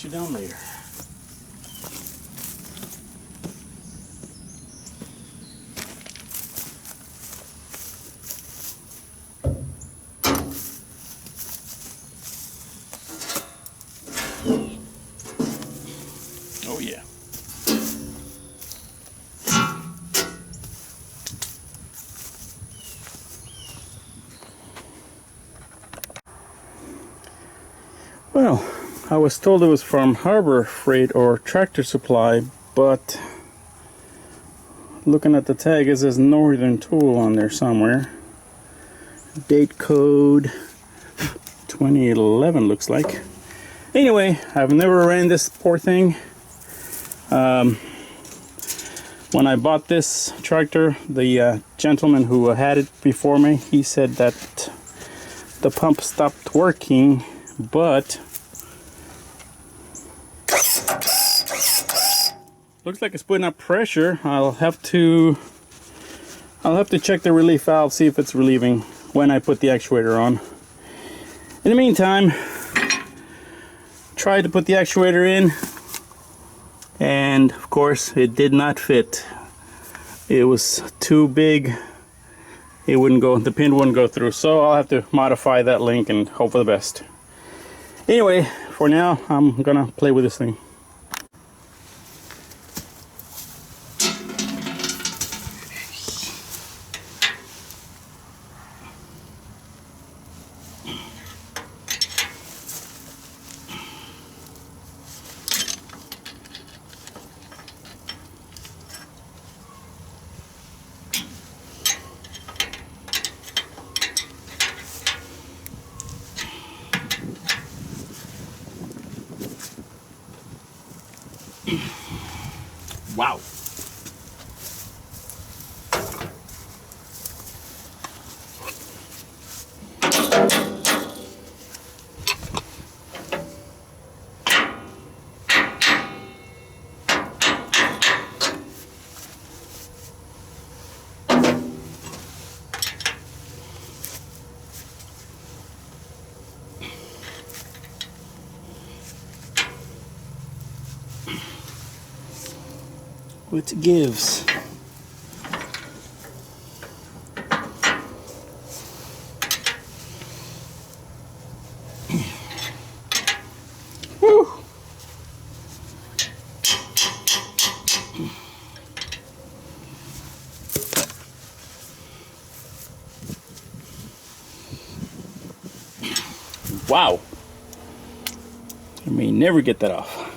get you down later. Oh yeah. Well, I was told it was from Harbor Freight or Tractor Supply, but looking at the tag, it says Northern Tool on there somewhere. Date code 2011 looks like. Anyway, I've never ran this poor thing. When I bought this tractor, the gentleman who had it before me, he said that the pump stopped working, but looks like it's putting up pressure. I'll have to check the relief valve, see if it's relieving when I put the actuator on. In the meantime, tried to put the actuator in, and of course it did not fit. It was too big. It wouldn't go, the pin wouldn't go through, so I'll have to modify that link and hope for the best. Anyway, for now I'm gonna play with this thing. Wow. It gives. Woo. Wow. I may never get that off.